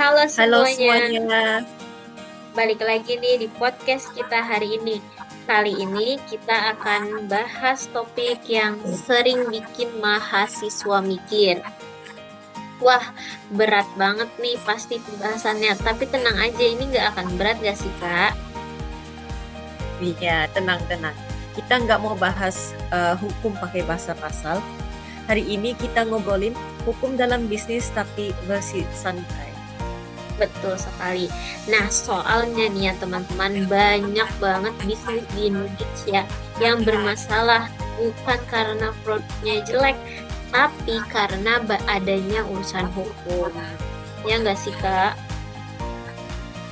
Halo Halo semuanya, semuanya. balik lagi nih di podcast kita hari ini. Kali ini kita akan bahas topik yang sering bikin mahasiswa mikir. Wah, berat banget nih pasti pembahasannya, tapi tenang aja ini nggak akan berat gak sih Kak? Iya, tenang-tenang. Kita nggak mau bahas hukum pakai bahasa pasal. Hari ini kita ngobrolin hukum dalam bisnis tapi versi santai. Betul sekali. Nah, soalnya nih ya teman-teman, banyak banget bisnis di Indonesia yang bermasalah bukan karena produknya jelek, tapi karena adanya urusan hukum. Ya nggak sih, Kak?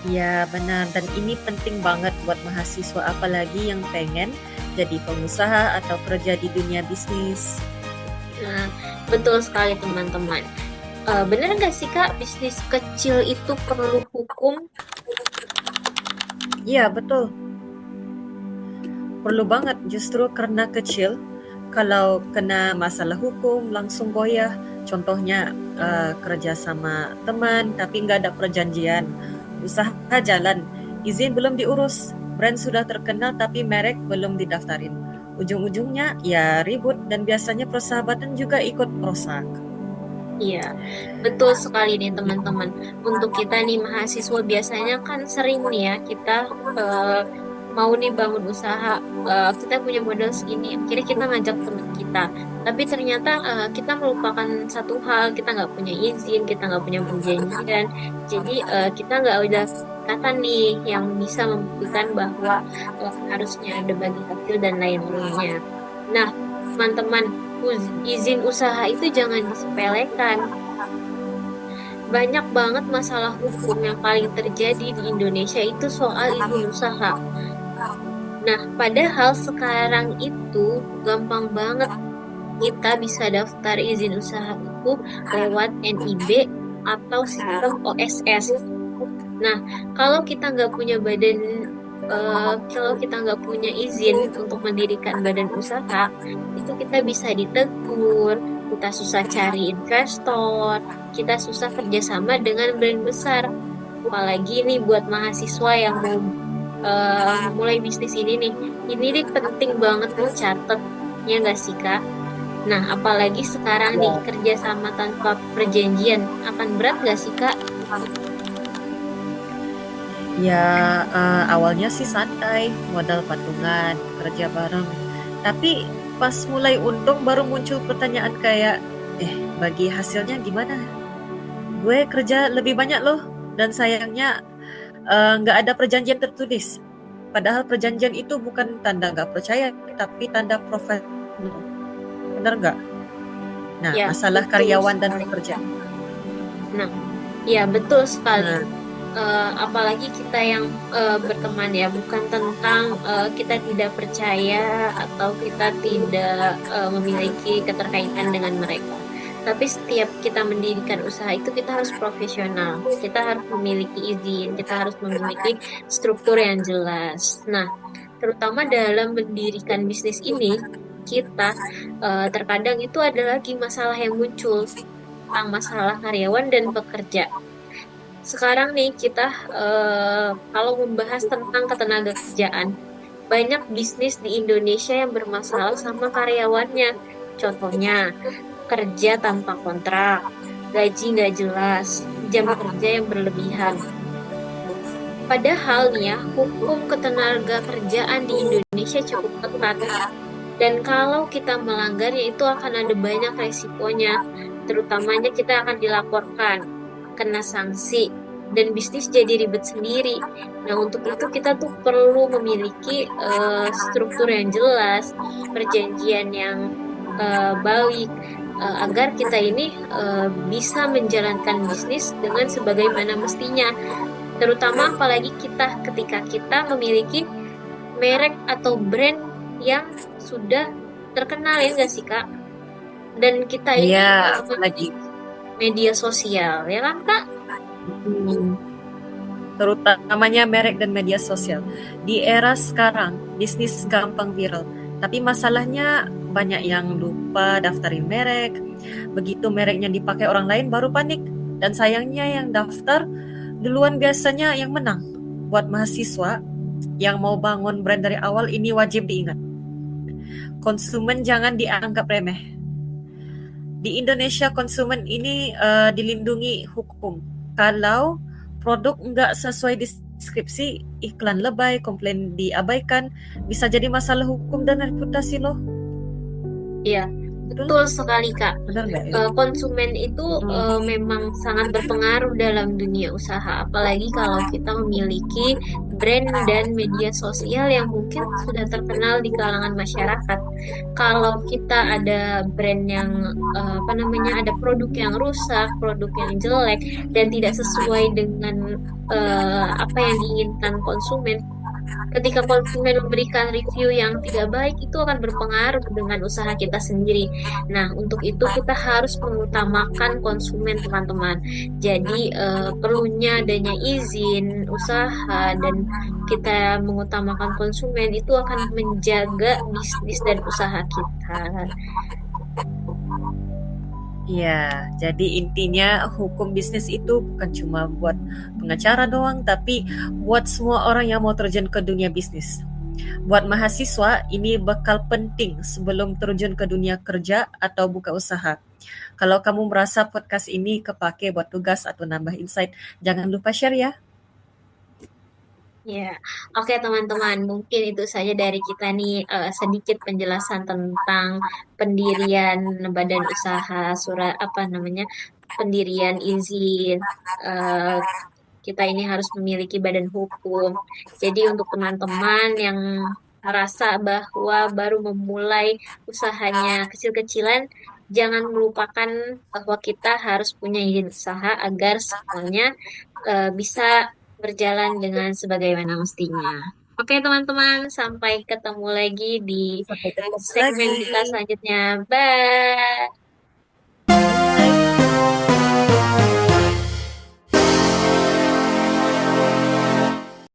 Ya benar, dan ini penting banget buat mahasiswa apalagi yang pengen jadi pengusaha atau kerja di dunia bisnis. Nah, betul sekali teman-teman. Bener nggak sih, Kak, bisnis kecil itu perlu hukum? Iya, betul. Perlu banget justru karena kecil. Kalau kena masalah hukum langsung goyah. Contohnya kerja sama teman tapi nggak ada perjanjian. Usaha jalan, izin belum diurus. Brand sudah terkenal tapi merek belum didaftarin. Ujung-ujungnya ya ribut dan biasanya persahabatan juga ikut rusak. Iya, betul sekali nih teman-teman. Untuk kita nih mahasiswa biasanya kan sering nih ya kita eh, mau nih bangun usaha, kita punya modal segini, akhirnya kita ngajak teman kita. Tapi ternyata kita melupakan satu hal, kita nggak punya izin, kita nggak punya perjanjian. Jadi kita nggak ada kata nih yang bisa membuktikan bahwa harusnya ada bagi hasil dan lain-lainnya. Nah, teman-teman, izin usaha itu jangan disepelekan. Banyak banget masalah hukum yang paling terjadi di Indonesia itu soal izin usaha. Nah, padahal sekarang itu gampang banget kita bisa daftar izin usaha itu lewat NIB atau sistem OSS. Nah, kalau kita nggak punya kalau kita nggak punya izin untuk mendirikan badan usaha, itu kita bisa ditegur, kita susah cari investor, kita susah kerjasama dengan brand besar. Apalagi nih buat mahasiswa yang mau mulai bisnis ini nih penting banget dicatat, ya nggak sih Kak? Nah, apalagi sekarang nih kerjasama tanpa perjanjian akan berat nggak sih Kak? Ya, awalnya sih santai, modal patungan, kerja bareng. Tapi pas mulai untung baru muncul pertanyaan kayak, bagi hasilnya gimana? Gue kerja lebih banyak loh, dan sayangnya nggak ada perjanjian tertulis. Padahal perjanjian itu bukan tanda nggak percaya, tapi tanda profesional. Benar nggak? Nah, Ya, masalah betul karyawan dan sekali. pekerja. Nah, ya betul sekali. Nah, Apalagi kita yang berteman ya, bukan tentang kita tidak percaya atau kita tidak memiliki keterkaitan dengan mereka. Tapi setiap kita mendirikan usaha itu kita harus profesional, kita harus memiliki izin, kita harus memiliki struktur yang jelas. Nah, terutama dalam mendirikan bisnis ini, kita terkadang itu ada lagi masalah yang muncul tentang masalah karyawan dan pekerja. Sekarang nih kita kalau membahas tentang ketenaga kerjaan, banyak bisnis di Indonesia yang bermasalah sama karyawannya. Contohnya, kerja tanpa kontrak, gaji nggak jelas, jam kerja yang berlebihan. Padahal nih ya, hukum ketenaga kerjaan di Indonesia cukup ketat. Dan kalau kita melanggarnya itu akan ada banyak resikonya. Terutamanya kita akan dilaporkan, kena sanksi, dan bisnis jadi ribet sendiri. Nah, untuk itu kita tuh perlu memiliki struktur yang jelas, perjanjian yang baik, agar kita ini bisa menjalankan bisnis dengan sebagaimana mestinya. Terutama apalagi ketika kita memiliki merek atau brand yang sudah terkenal ya nggak sih Kak? Dan kita ini iya, memiliki apalagi media sosial ya kan Kak? terutamanya merek dan media sosial. Di era sekarang, bisnis gampang viral, tapi masalahnya banyak yang lupa daftarin merek. Begitu mereknya dipakai orang lain baru panik. Dan sayangnya yang daftar duluan biasanya yang menang. Buat mahasiswa yang mau bangun brand dari awal ini wajib diingat. Konsumen jangan dianggap remeh. Di Indonesia konsumen ini dilindungi hukum. Kalau produk nggak sesuai deskripsi, iklan lebay, komplain diabaikan, bisa jadi masalah hukum dan reputasi loh. Iya, Betul? betul sekali, Kak. Benar nggak ya? Konsumen itu Mm. memang sangat berpengaruh dalam dunia usaha, apalagi kalau kita memiliki brand dan media sosial yang mungkin sudah terkenal di kalangan masyarakat. Kalau kita ada brand yang apa namanya, ada produk yang rusak, produk yang jelek dan tidak sesuai dengan apa yang diinginkan konsumen, ketika konsumen memberikan review yang tidak baik, itu akan berpengaruh dengan usaha kita sendiri. Nah, untuk itu kita harus mengutamakan konsumen, teman-teman. Jadi, perlunya adanya izin usaha dan kita mengutamakan konsumen itu akan menjaga bisnis dan usaha kita. Iya, jadi intinya hukum bisnis itu bukan cuma buat pengacara doang, tapi buat semua orang yang mau terjun ke dunia bisnis. Buat mahasiswa, ini bakal penting sebelum terjun ke dunia kerja atau buka usaha. Kalau kamu merasa podcast ini kepake buat tugas atau nambah insight, jangan lupa share ya. Ya, oke teman-teman, mungkin itu saja dari kita nih, sedikit penjelasan tentang pendirian badan usaha, surat apa namanya, pendirian izin. Eh, kita ini harus memiliki badan hukum. Jadi untuk teman-teman yang merasa bahwa baru memulai usahanya kecil-kecilan, jangan melupakan bahwa kita harus punya izin usaha agar semuanya bisa berjalan dengan sebagaimana mestinya. Oke, teman-teman, sampai ketemu lagi di Sampai ketemu segmen lagi. kita selanjutnya. Bye.